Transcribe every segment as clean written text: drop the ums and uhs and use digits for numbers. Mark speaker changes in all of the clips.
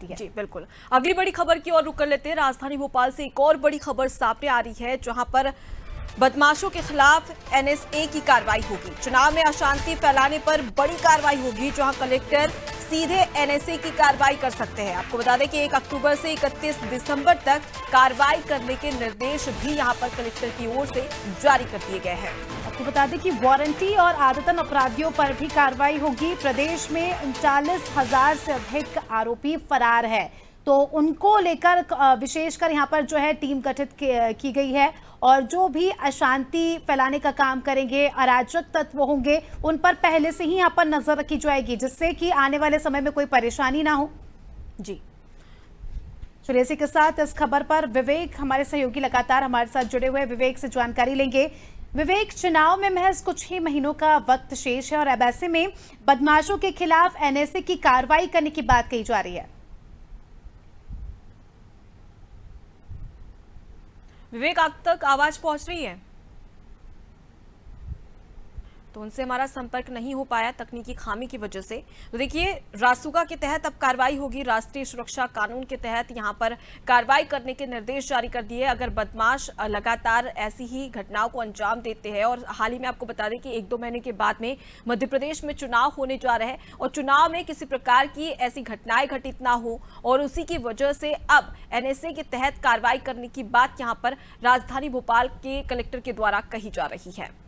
Speaker 1: सकती है।
Speaker 2: जी बिल्कुल। अगली बड़ी खबर की ओर रुक कर लेते हैं। राजधानी भोपाल से एक और बड़ी खबर सामने आ रही है, जहां पर बदमाशों के खिलाफ एनएसए की कार्रवाई होगी। चुनाव में अशांति फैलाने पर बड़ी कार्रवाई होगी, जहां कलेक्टर सीधे एनएसए की कार्रवाई कर सकते हैं। आपको बता दें कि 1 अक्टूबर से 31 दिसंबर तक कार्रवाई करने के निर्देश भी यहां पर कलेक्टर की ओर से जारी कर दिए गए हैं।
Speaker 1: आपको बता दें कि वारंटी और आदतन अपराधियों पर भी कार्रवाई होगी। प्रदेश में 39,000 से अधिक आरोपी फरार है, तो उनको लेकर विशेषकर यहाँ पर जो है टीम गठित की गई है, और जो भी अशांति फैलाने का काम करेंगे, अराजक तत्व होंगे, उन पर पहले से ही यहाँ पर नजर रखी जाएगी, जिससे कि आने वाले समय में कोई परेशानी ना हो।
Speaker 2: जी
Speaker 1: चलिए, इसी के साथ इस खबर पर विवेक हमारे सहयोगी लगातार हमारे साथ जुड़े हुए, विवेक से जानकारी लेंगे। विवेक, चुनाव में महज कुछ ही महीनों का वक्त शेष है और अब ऐसे में बदमाशों के खिलाफ एनएसए की कार्रवाई करने की बात कही जा रही है।
Speaker 2: विवेक, आप तक आवाज पहुंच रही है? तो उनसे हमारा संपर्क नहीं हो पाया तकनीकी खामी की वजह से। तो देखिए, रासुका के तहत अब कार्रवाई होगी। राष्ट्रीय सुरक्षा कानून के तहत यहां पर कार्रवाई करने के निर्देश जारी कर दिए। अगर बदमाश लगातार ऐसी ही घटनाओं को अंजाम देते हैं, और हाल ही में आपको बता दें कि 1-2 महीने के बाद में मध्य प्रदेश में चुनाव होने जा रहे हैं, और चुनाव में किसी प्रकार की ऐसी घटनाएं घटित ना हो, और उसी की वजह से अब एनएसए के तहत कार्रवाई करने की बात यहां पर राजधानी भोपाल के कलेक्टर के द्वारा कही जा रही है।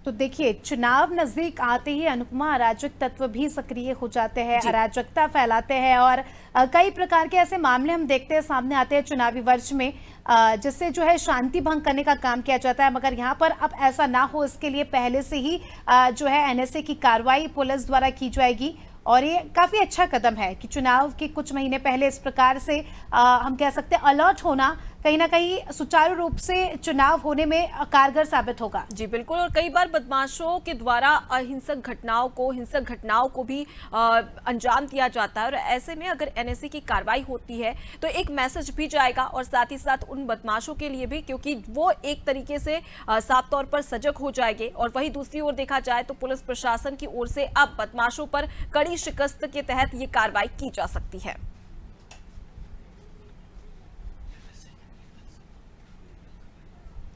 Speaker 1: तो देखिए, चुनाव नजदीक आते ही अनुपमा, अराजक तत्व भी सक्रिय हो जाते हैं, अराजकता फैलाते हैं, और कई प्रकार के ऐसे मामले हम देखते हैं सामने आते हैं चुनावी वर्ष में, जिससे जो है शांति भंग करने का काम किया जाता है। मगर यहाँ पर अब ऐसा ना हो, इसके लिए पहले से ही जो है एनएसए की कार्रवाई पुलिस द्वारा की जाएगी, और ये काफी अच्छा कदम है कि चुनाव के कुछ महीने पहले इस प्रकार से हम कह सकते हैं अलर्ट होना कहीं ना कहीं सुचारू रूप से चुनाव होने में कारगर साबित होगा।
Speaker 2: जी बिल्कुल। और कई बार बदमाशों के द्वारा हिंसक घटनाओं को भी अंजाम दिया जाता है, और ऐसे में अगर एनएसए की कार्रवाई होती है तो एक मैसेज भी जाएगा, और साथ ही साथ उन बदमाशों के लिए भी, क्योंकि वो एक तरीके से साफ तौर पर सजग हो जाएंगे। और वहीं दूसरी ओर देखा जाए तो पुलिस प्रशासन की ओर से अब बदमाशों पर कड़ी शिकस्त के तहत ये कार्रवाई की जा सकती है।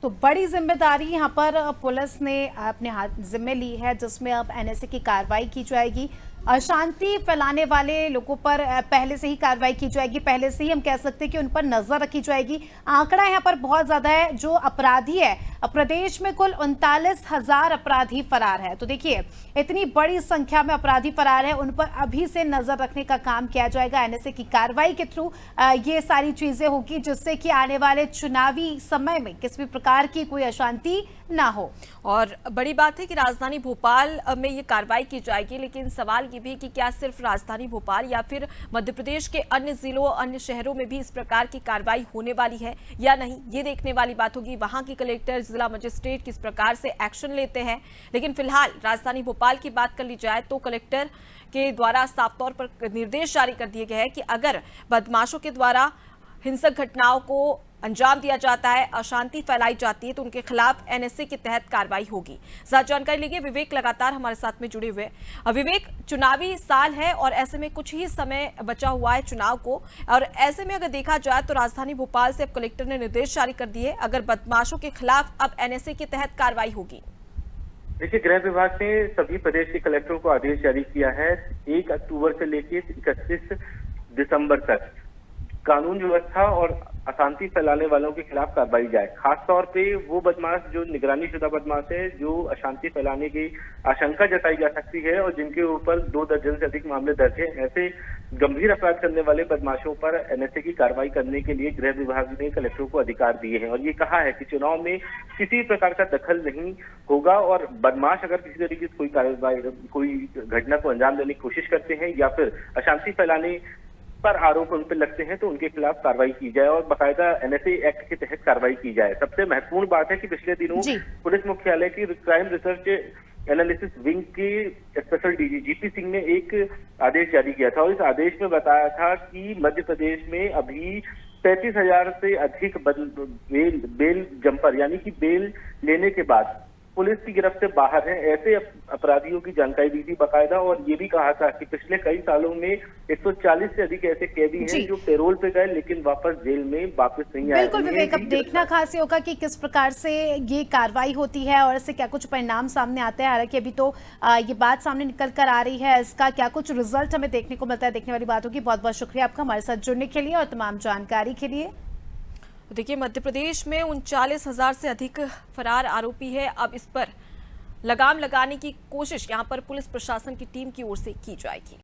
Speaker 1: तो बड़ी जिम्मेदारी यहाँ पर पुलिस ने अपने हाथ जिम्मे ली है, जिसमें अब एनएसए की कार्रवाई की जाएगी। अशांति फैलाने वाले लोगों पर पहले से ही कार्रवाई की जाएगी, पहले से ही हम कह सकते हैं कि उन पर नजर रखी जाएगी। आंकड़ा यहाँ पर बहुत ज्यादा है, जो अपराधी है, प्रदेश में कुल 39,000 अपराधी फरार है। तो देखिए, इतनी बड़ी संख्या में अपराधी फरार है, उन पर अभी से नजर रखने का काम किया जाएगा। एनएसए की कार्रवाई के थ्रू ये सारी चीजें होगी, जिससे कि आने वाले चुनावी समय में किसी भी प्रकार की कोई अशांति ना हो।
Speaker 2: और बड़ी बात है कि राजधानी भोपाल में ये कार्रवाई की जाएगी, लेकिन सवाल ये भी कि क्या सिर्फ राजधानी भोपाल या फिर मध्य प्रदेश के अन्य जिलों, अन्य शहरों में भी इस प्रकार की कार्रवाई होने वाली है या नहीं, ये देखने वाली बात होगी। वहां की कलेक्टर, जिला मजिस्ट्रेट किस प्रकार से एक्शन लेते हैं। लेकिन फिलहाल राजधानी भोपाल की बात कर ली जाए तो कलेक्टर के द्वारा साफ तौर पर निर्देश जारी कर दिए गए हैं कि अगर बदमाशों के द्वारा हिंसक घटनाओं को अंजाम दिया जाता है, अशांति फैलाई जाती है, तो उनके खिलाफ एनएसए के तहत कार्रवाई होगी। साथ जानकारी लीजिए, विवेक लगातार हमारे साथ में जुड़े हुए। विवेक, चुनावी साल है और ऐसे में कुछ ही समय बचा हुआ है चुनाव को, और ऐसे में अगर देखा जाए तो राजधानी भोपाल से अब कलेक्टर ने निर्देश जारी कर दिए, अगर बदमाशों के खिलाफ अब एनएसए के तहत कार्रवाई होगी।
Speaker 3: देखिए, गृह विभाग ने सभी प्रदेश के कलेक्टरों को आदेश जारी किया है 1 अक्टूबर से लेकर 31 दिसंबर तक कानून व्यवस्था और अशांति फैलाने वालों के खिलाफ कार्रवाई जाए। खास तौर पे वो बदमाश जो निगरानी शुदा बदमाश है, जो अशांति फैलाने की आशंका जताई जा सकती है और जिनके ऊपर 2 दर्जन से अधिक मामले दर्ज है, ऐसे गंभीर अपराध करने वाले बदमाशों पर एनएसए की कार्रवाई करने के लिए गृह विभाग ने कलेक्टरों को अधिकार दिए हैं, और ये कहा है कि चुनाव में किसी प्रकार का दखल नहीं होगा, और बदमाश अगर किसी तरीके से कोई घटना को अंजाम देने की कोशिश करते हैं या फिर अशांति फैलाने पर आरोप उन पर लगते हैं तो उनके खिलाफ कार्रवाई की जाए और बाकायदा एनएसए एक्ट के तहत कार्रवाई की जाए। सबसे महत्वपूर्ण बात है कि पिछले दिनों पुलिस मुख्यालय की क्राइम रिसर्च एनालिसिस विंग की स्पेशल डीजी जीपी सिंह ने एक आदेश जारी किया था, और इस आदेश में बताया था कि मध्य प्रदेश में अभी 35,000 से अधिक बेल जंपर, यानी कि बेल लेने के बाद पुलिस की गिरफ्त से बाहर हैं, ऐसे अपराधियों की जानकारी दी थी बाकायदा। और ये भी कहा था कि पिछले कई सालों में 140 से अधिक ऐसे कैदी हैं जो पैरोल पे गए लेकिन वापस जेल में वापस नहीं आए।
Speaker 1: बिल्कुल विवेक, अब देखना खास ये होगा कि किस प्रकार से ये कार्रवाई होती है और इससे क्या कुछ परिणाम सामने आते हैं। हालांकि अभी तो ये बात सामने निकल कर आ रही है, इसका क्या कुछ रिजल्ट हमें देखने को मिलता है, देखने वाली बात होगी। बहुत बहुत शुक्रिया आपका हमारे साथ जुड़ने के लिए और तमाम जानकारी के लिए।
Speaker 2: देखिए, मध्य प्रदेश में 39,000 से अधिक फरार आरोपी है। अब इस पर लगाम लगाने की कोशिश यहां पर पुलिस प्रशासन की टीम की ओर से की जाएगी।